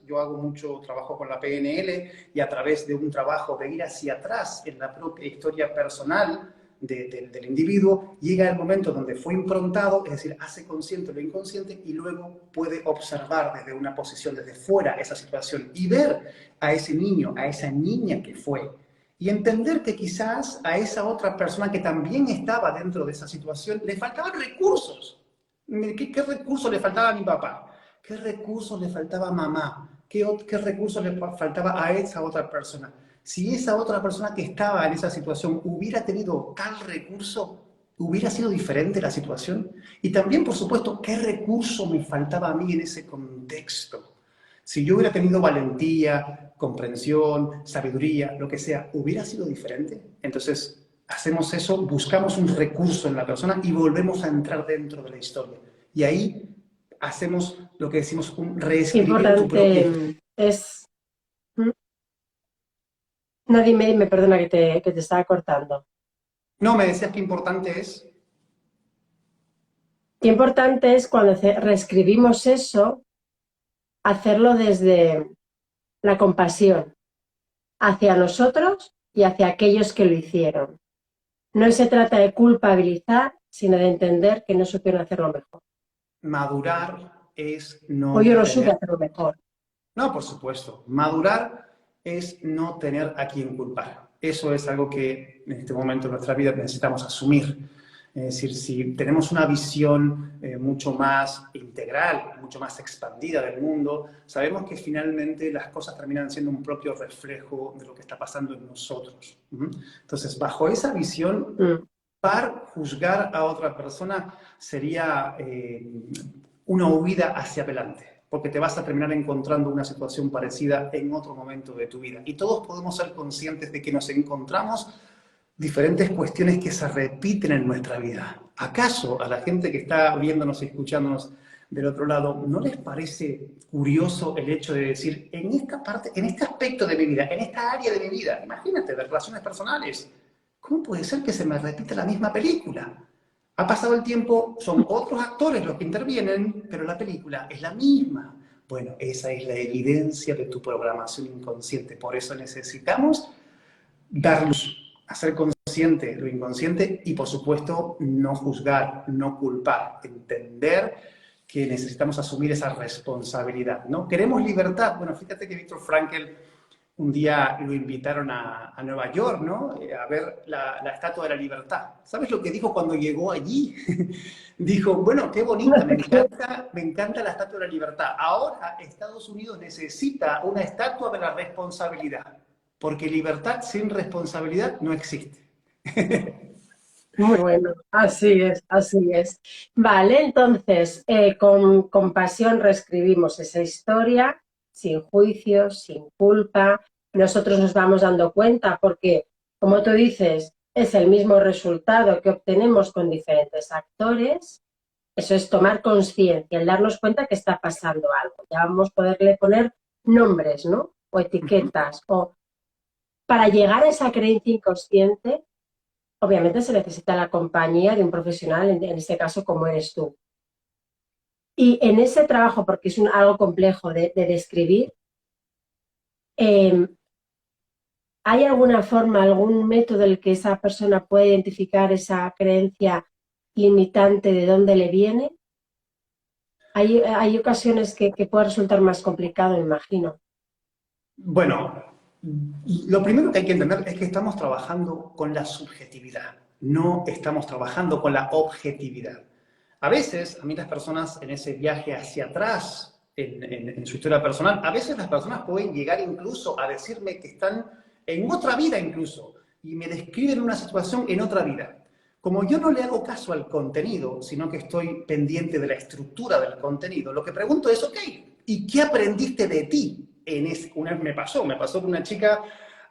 yo hago mucho trabajo con la PNL y a través de un trabajo de ir hacia atrás en la propia historia personal, del individuo, llega el momento donde fue improntado, es decir, hace consciente lo inconsciente y luego puede observar desde una posición, desde fuera, esa situación y ver a ese niño, a esa niña que fue. Y entender que quizás a esa otra persona que también estaba dentro de esa situación le faltaban recursos. ¿Qué recursos le faltaba a mi papá? ¿Qué recursos le faltaba a mamá? ¿Qué recursos le faltaba a esa otra persona? Si esa otra persona que estaba en esa situación hubiera tenido tal recurso, hubiera sido diferente la situación. Y también, por supuesto, ¿qué recurso me faltaba a mí en ese contexto? Si yo hubiera tenido valentía, comprensión, sabiduría, lo que sea, ¿hubiera sido diferente? Entonces, hacemos eso, buscamos un recurso en la persona y volvemos a entrar dentro de la historia. Y ahí hacemos lo que decimos un Qué reescribir tu propia historia. importante es... No, dime, perdona que te estaba cortando. No, me decías que importante es. Qué importante es cuando reescribimos eso, hacerlo desde la compasión hacia nosotros y hacia aquellos que lo hicieron. No se trata de culpabilizar, sino de entender que no supieron hacerlo mejor. Madurar es O yo no no supe tener. hacerlo mejor. No, por supuesto. Madurar es no tener a quien culpar. Eso es algo que en este momento de nuestra vida necesitamos asumir. Es decir, si tenemos una visión mucho más integral, mucho más expandida del mundo, sabemos que finalmente las cosas terminan siendo un propio reflejo de lo que está pasando en nosotros. Entonces, bajo esa visión, Mm. juzgar a otra persona sería una huida hacia adelante, porque te vas a terminar encontrando una situación parecida en otro momento de tu vida. Y todos podemos ser conscientes de que nos encontramos diferentes cuestiones que se repiten en nuestra vida. ¿Acaso a la gente que está viéndonos y escuchándonos del otro lado, no les parece curioso el hecho de decir, en esta parte, en este aspecto de mi vida, en esta área de mi vida, imagínate, de relaciones personales, ¿cómo puede ser que se me repita la misma película? Ha pasado el tiempo, son otros actores los que intervienen, pero la película es la misma. Bueno, esa es la evidencia de tu programación inconsciente. Por eso necesitamos dar luz, hacer consciente lo inconsciente y, por supuesto, no juzgar, no culpar, entender que necesitamos asumir esa responsabilidad, ¿no? Queremos libertad. Bueno, fíjate que Víctor Frankl un día lo invitaron a Nueva York, ¿no? A ver la Estatua de la Libertad. ¿Sabes lo que dijo cuando llegó allí? Dijo, bueno, qué bonita, me encanta la Estatua de la Libertad. Ahora Estados Unidos necesita una estatua de la responsabilidad, porque libertad sin responsabilidad no existe. Muy bueno, así es, así es. Vale, entonces, con compasión reescribimos esa historia, sin juicios, sin culpa. Nosotros nos vamos dando cuenta porque, como tú dices, es el mismo resultado que obtenemos con diferentes actores. Eso es tomar conciencia, el darnos cuenta que está pasando algo. Ya vamos a poderle poner nombres, ¿no? O etiquetas. O para llegar a esa creencia inconsciente, obviamente se necesita la compañía de un profesional, en este caso como eres tú. Y en ese trabajo, porque es algo complejo de describir, ¿hay alguna forma, algún método en el que esa persona puede identificar esa creencia limitante de dónde le viene? Hay ocasiones que puede resultar más complicado, me imagino. Bueno, lo primero que hay que entender es que estamos trabajando con la subjetividad, no estamos trabajando con la objetividad. A veces, a mí las personas en ese viaje hacia atrás, en su historia personal, a veces las personas pueden llegar incluso a decirme que están en otra vida incluso, y me describen una situación en otra vida. Como yo no le hago caso al contenido, sino que estoy pendiente de la estructura del contenido, lo que pregunto es, ok, ¿y qué aprendiste de ti? Una vez me pasó que una chica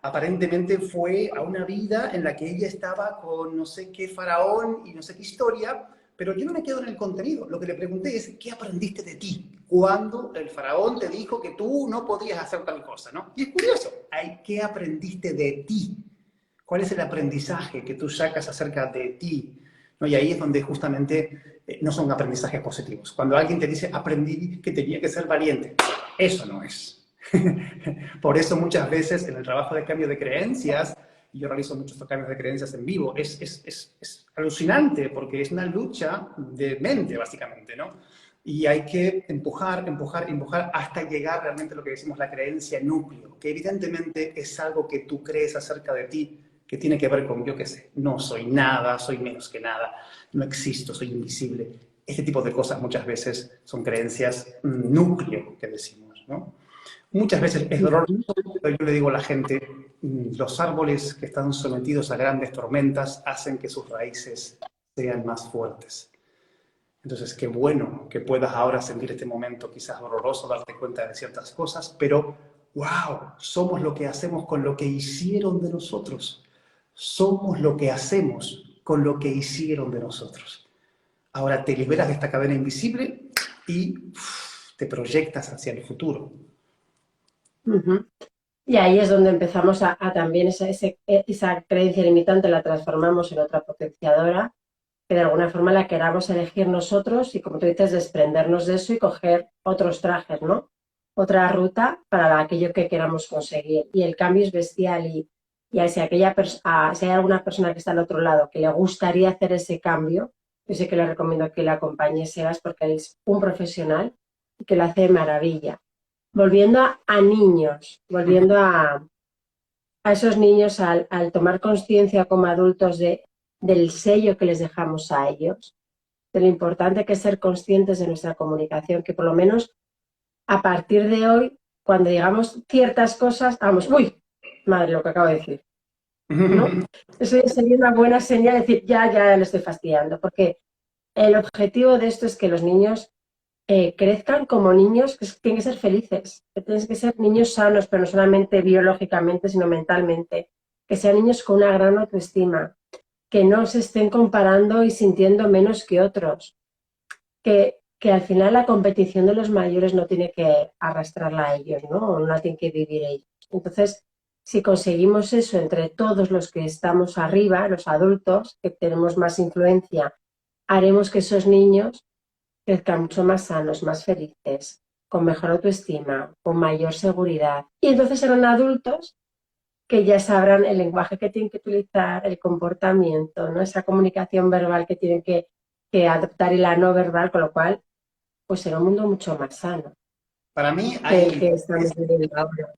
aparentemente fue a una vida en la que ella estaba con no sé qué faraón y no sé qué historia, pero yo no me quedo en el contenido. Lo que le pregunté es, ¿qué aprendiste de ti? Cuando el faraón te dijo que tú no podías hacer tal cosa, ¿no? Y es curioso, ¿qué aprendiste de ti? ¿Cuál es el aprendizaje que tú sacas acerca de ti? ¿No? Y ahí es donde justamente no son aprendizajes positivos. Cuando alguien te dice, aprendí que tenía que ser valiente, eso no es. Por eso muchas veces en el trabajo de cambio de creencias, y yo realizo muchos cambios de creencias en vivo, es alucinante porque es una lucha de mente, básicamente, ¿no? Y hay que empujar, empujar, empujar hasta llegar realmente a lo que decimos la creencia núcleo, que evidentemente es algo que tú crees acerca de ti, que tiene que ver con, yo qué sé, no soy nada, soy menos que nada, no existo, soy invisible. Este tipo de cosas muchas veces son creencias núcleo, que decimos, ¿no? Muchas veces es doloroso, pero yo le digo a la gente, los árboles que están sometidos a grandes tormentas hacen que sus raíces sean más fuertes. Entonces, qué bueno que puedas ahora sentir este momento quizás doloroso, darte cuenta de ciertas cosas, pero wow, somos lo que hacemos con lo que hicieron de nosotros. Somos lo que hacemos con lo que hicieron de nosotros. Ahora te liberas de esta cadena invisible y te proyectas hacia el futuro. Uh-huh. Y ahí es donde empezamos a también esa creencia limitante la transformamos en otra potenciadora, que de alguna forma la queramos elegir nosotros y, como tú dices, desprendernos de eso y coger otros trajes, ¿no? Otra ruta para aquello que queramos conseguir. Y el cambio es bestial y si hay alguna persona que está al otro lado que le gustaría hacer ese cambio, yo sé que le recomiendo que le acompañe Sebas porque él es un profesional y que lo hace de maravilla. Volviendo a niños, volviendo a esos niños al tomar conciencia como adultos del sello que les dejamos a ellos, de lo importante que es ser conscientes de nuestra comunicación, que por lo menos a partir de hoy, cuando digamos ciertas cosas, vamos, uy, madre, lo que acabo de decir, ¿no? Eso sería una buena señal, decir, ya le estoy fastidiando, porque el objetivo de esto es que los niños crezcan como niños que tienen que ser felices, que tienen que ser niños sanos, pero no solamente biológicamente, sino mentalmente. que sean niños con una gran autoestima, que no se estén comparando y sintiendo menos que otros, que al final la competición de los mayores no tiene que arrastrarla a ellos, ¿no? O no la tienen que vivir ellos. Entonces, si conseguimos eso entre todos los que estamos arriba, los adultos, que tenemos más influencia, haremos que esos niños crezcan mucho más sanos, más felices, con mejor autoestima, con mayor seguridad. Y entonces serán adultos que ya sabrán el lenguaje que tienen que utilizar, el comportamiento, ¿no? Esa comunicación verbal que tienen que adoptar y la no verbal, con lo cual pues será un mundo mucho más sano Para mí que el hay que estamos viviendo ahora.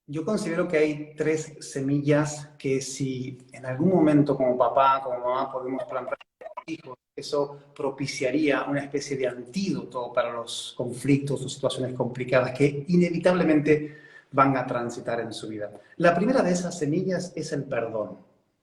Yo considero que hay tres semillas que si en algún momento como papá, como mamá podemos plantar a los hijos, eso propiciaría una especie de antídoto para los conflictos o situaciones complicadas que inevitablemente van a transitar en su vida. La primera de esas semillas es el perdón.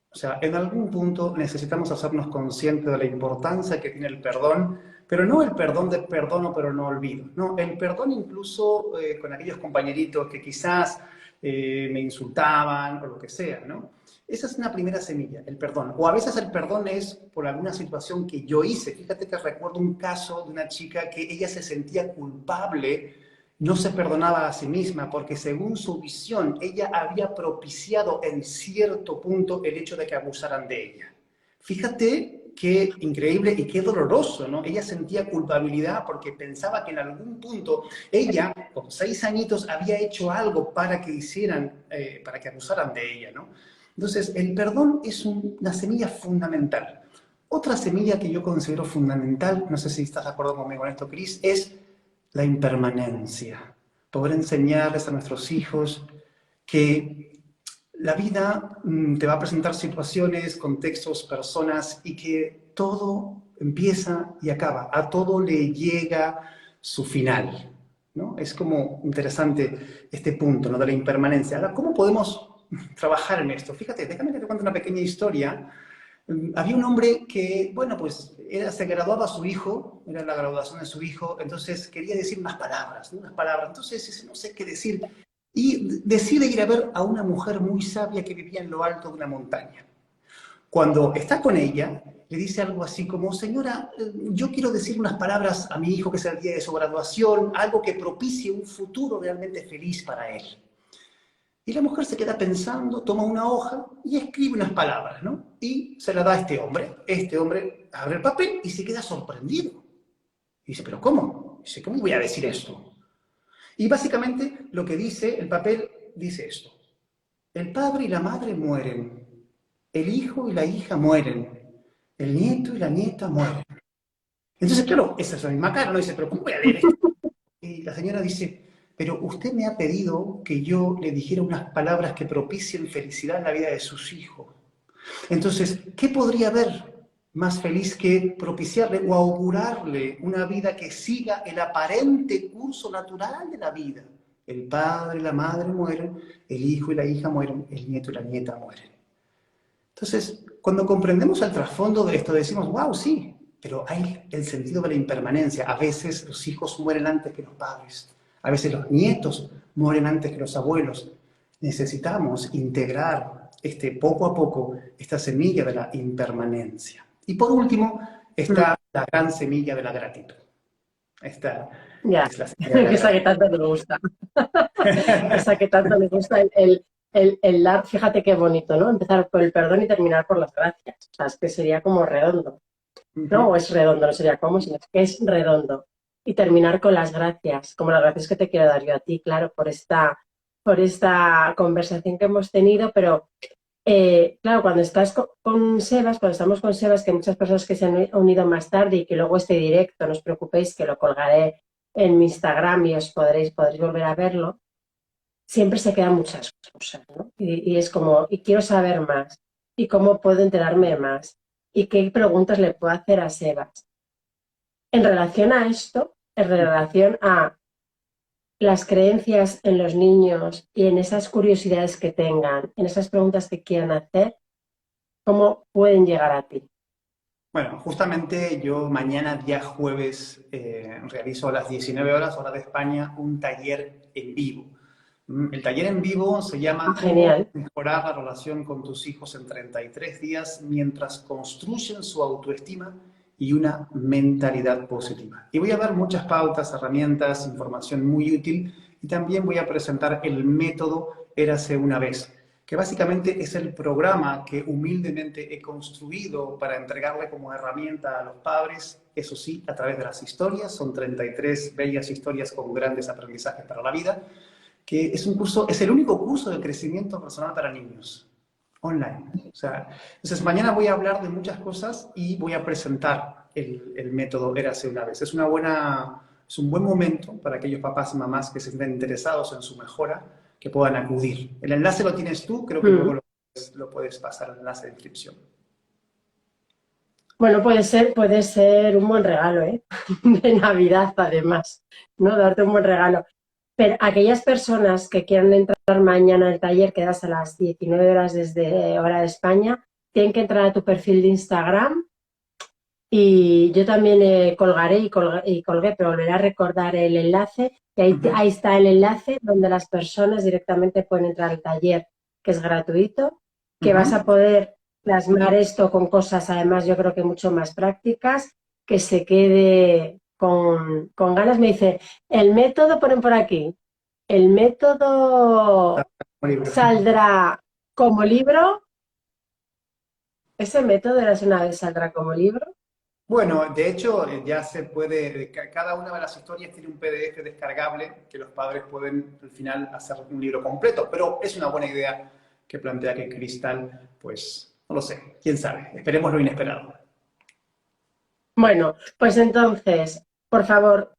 O sea, en algún punto necesitamos hacernos conscientes de la importancia que tiene el perdón, pero no el perdón de perdono pero no olvido. No, el perdón incluso con aquellos compañeritos que quizás me insultaban o lo que sea, ¿no? Esa es una primera semilla, el perdón. O a veces el perdón es por alguna situación que yo hice. Fíjate que recuerdo un caso de una chica que ella se sentía culpable, no se perdonaba a sí misma porque según su visión ella había propiciado en cierto punto el hecho de que abusaran de ella. Fíjate qué increíble y qué doloroso, ¿no? Ella sentía culpabilidad porque pensaba que en algún punto ella, con 6 añitos, había hecho algo para que hicieran, para que abusaran de ella, ¿no? Entonces, el perdón es una semilla fundamental. Otra semilla que yo considero fundamental, no sé si estás de acuerdo conmigo en esto, Cris, es la impermanencia. Poder enseñarles a nuestros hijos que la vida te va a presentar situaciones, contextos, personas y que todo empieza y acaba, a todo le llega su final, ¿no? Es como interesante este punto, ¿no? De la impermanencia. Ahora, ¿cómo podemos trabajar en esto? Fíjate, déjame que te cuente una pequeña historia. Había un hombre que, bueno, pues se graduaba su hijo, era la graduación de su hijo, entonces quería decir unas palabras, ¿no? Unas palabras. Entonces dice, no sé qué decir. Y decide ir a ver a una mujer muy sabia que vivía en lo alto de una montaña. Cuando está con ella, le dice algo así como, señora, yo quiero decir unas palabras a mi hijo que es el día de su graduación, algo que propicie un futuro realmente feliz para él. Y la mujer se queda pensando, toma una hoja y escribe unas palabras, ¿no? Y se la da a este hombre. Este hombre abre el papel y se queda sorprendido. Y dice, ¿pero cómo? Dice, ¿cómo voy a decir esto? Y básicamente lo que dice el papel dice esto. El padre y la madre mueren. El hijo y la hija mueren. El nieto y la nieta mueren. Entonces, claro, esa es la misma cara, ¿no? Dice, ¿pero cómo voy a leer esto? Y la señora dice, pero usted me ha pedido que yo le dijera unas palabras que propicien felicidad en la vida de sus hijos. Entonces, ¿qué podría haber más feliz que propiciarle o augurarle una vida que siga el aparente curso natural de la vida? El padre y la madre mueren, el hijo y la hija mueren, el nieto y la nieta mueren. Entonces, cuando comprendemos el trasfondo de esto, decimos, wow, sí, pero hay el sentido de la impermanencia. A veces los hijos mueren antes que los padres, a veces los nietos mueren antes que los abuelos. Necesitamos integrar poco a poco esta semilla de la impermanencia. Y por último, está la gran semilla de la gratitud. Esta Ya, es la semilla de la esa que gratitud. tanto me gusta. Esa que tanto me gusta, el dar, fíjate qué bonito, ¿no? Empezar por el perdón y terminar por las gracias. O sea, es que sería como redondo, ¿no? O es redondo, no sería como, sino que es redondo. Y terminar con las gracias, como las gracias que te quiero dar yo a ti, claro, por esta conversación que hemos tenido, pero claro, cuando estás con Sebas, cuando estamos con Sebas, que hay muchas personas que se han unido más tarde y que luego este directo, no os preocupéis, que lo colgaré en mi Instagram y podréis volver a verlo, siempre se quedan muchas cosas, ¿no? Y es como, y quiero saber más, y cómo puedo enterarme más, y qué preguntas le puedo hacer a Sebas. En relación a esto, en relación a las creencias en los niños y en esas curiosidades que tengan, en esas preguntas que quieran hacer, ¿cómo pueden llegar a ti? Bueno, justamente yo mañana, día jueves, realizo a las 19 horas, hora de España, un taller en vivo El taller en vivo se Ah, llama ¿Cómo genial. mejorar la relación con tus hijos en 33 días mientras construyen su autoestima y una mentalidad positiva? Y voy a dar muchas pautas, herramientas, información muy útil y también voy a presentar el método Érase una vez, que básicamente es el programa que humildemente he construido para entregarle como herramienta a los padres, eso sí, a través de las historias. Son 33 bellas historias con grandes aprendizajes para la vida, que es un curso, es el único curso de crecimiento personal para niños, online. O sea, entonces mañana voy a hablar de muchas cosas y voy a presentar el método Érase una vez. Es un buen momento para aquellos papás y mamás que se sienten interesados en su mejora, que puedan acudir. El enlace lo tienes tú, creo que luego Mm. lo puedes pasar al enlace de inscripción. Bueno, puede ser un buen regalo, ¿eh? De Navidad, además, ¿no? Darte un buen regalo. Pero aquellas personas que quieran entrar mañana al taller, que das a las 19 horas desde hora de España, tienen que entrar a tu perfil de Instagram y yo también colgaré y colgué, pero volveré a recordar el enlace. Y Uh -huh. ahí está el enlace donde las personas directamente pueden entrar al taller, que es gratuito, Uh que vas a -huh. poder plasmar esto con cosas, además, yo creo que mucho más prácticas, que se quede con ganas. Me dice, el método, ponen por aquí, el método saldrá como libro. ¿Ese método era una vez saldrá como libro? Bueno, de hecho, ya se puede, cada una de las historias tiene un PDF descargable que los padres pueden al final hacer un libro completo, pero es una buena idea que plantea que Cristal, pues, no lo sé, quién sabe, esperemos lo inesperado. Bueno, pues entonces, por favor,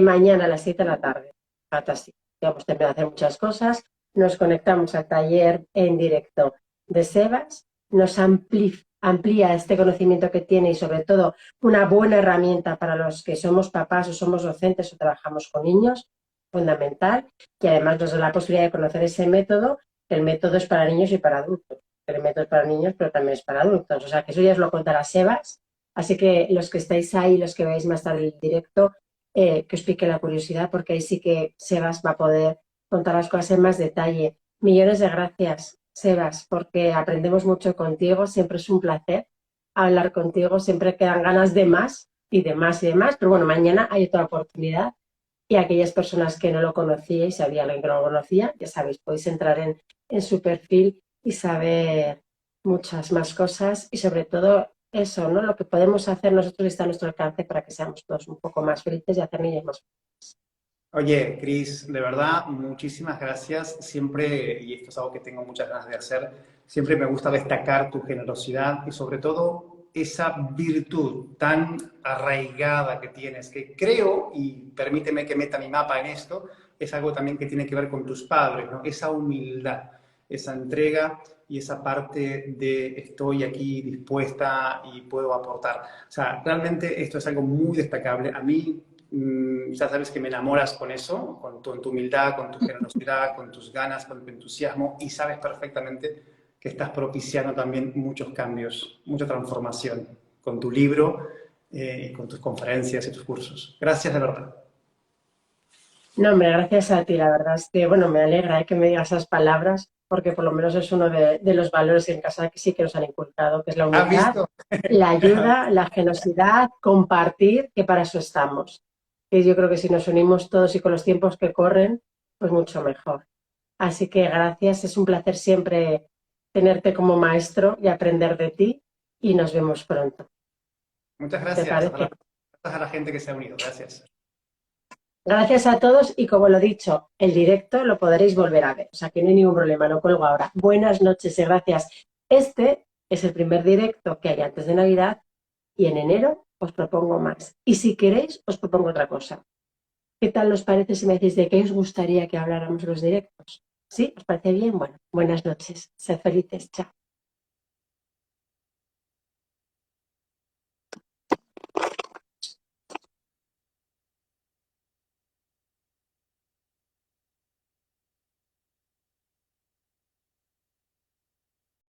mañana a las 7 de la tarde, fantástico, ya hemos terminado de hacer muchas cosas, nos conectamos al taller en directo de Sebas, nos amplía este conocimiento que tiene y sobre todo una buena herramienta para los que somos papás o somos docentes o trabajamos con niños, fundamental, y además nos da la posibilidad de conocer ese método. El método es para niños y para adultos, el método es para niños pero también es para adultos, o sea que eso ya os lo contará Sebas. Así que los que estáis ahí, los que veáis más tarde el directo, que os pique la curiosidad, porque ahí sí que Sebas va a poder contar las cosas en más detalle. Millones de gracias, Sebas, porque aprendemos mucho contigo, siempre es un placer hablar contigo, siempre quedan ganas de más y de más y de más, pero bueno, mañana hay otra oportunidad y aquellas personas que no lo conocíais, si había alguien que no lo conocía, ya sabéis, podéis entrar en su perfil y saber muchas más cosas y sobre todo eso, ¿no? Lo que podemos hacer nosotros está a nuestro alcance para que seamos todos un poco más felices y hacer niños más felices. Oye, Cris, de verdad, muchísimas gracias. Siempre, y esto es algo que tengo muchas ganas de hacer, siempre me gusta destacar tu generosidad y sobre todo esa virtud tan arraigada que tienes, que creo, y permíteme que meta mi mapa en esto, es algo también que tiene que ver con tus padres, ¿no? Esa humildad, esa entrega y esa parte de estoy aquí dispuesta y puedo aportar. O sea, realmente esto es algo muy destacable. A mí ya sabes que me enamoras con eso, con tu humildad, con tu generosidad, con tus ganas, con tu entusiasmo y sabes perfectamente que estás propiciando también muchos cambios, mucha transformación con tu libro, con tus conferencias y tus cursos. Gracias de verdad. No, hombre, gracias a ti, la verdad es que, bueno, me alegra que me digas esas palabras, porque por lo menos es uno de los valores que en casa que sí que nos han inculcado, que es la ¿Has humildad, visto? la ayuda, la generosidad, compartir, que para eso estamos. Y yo creo que si nos unimos todos y con los tiempos que corren, pues mucho mejor. Así que gracias, es un placer siempre tenerte como maestro y aprender de ti y nos vemos pronto. Muchas ¿Te gracias. parece? Gracias a la gente que se ha unido. Gracias. Gracias a todos y como lo he dicho, el directo lo podréis volver a ver, o sea que no hay ningún problema, no cuelgo ahora. Buenas noches y gracias. Este es el primer directo que hay antes de Navidad y en enero os propongo más. Y si queréis, os propongo otra cosa. ¿Qué tal os parece si me decís de qué os gustaría que habláramos los directos? ¿Sí? ¿Os parece bien? Bueno, buenas noches. Sed felices. Chao.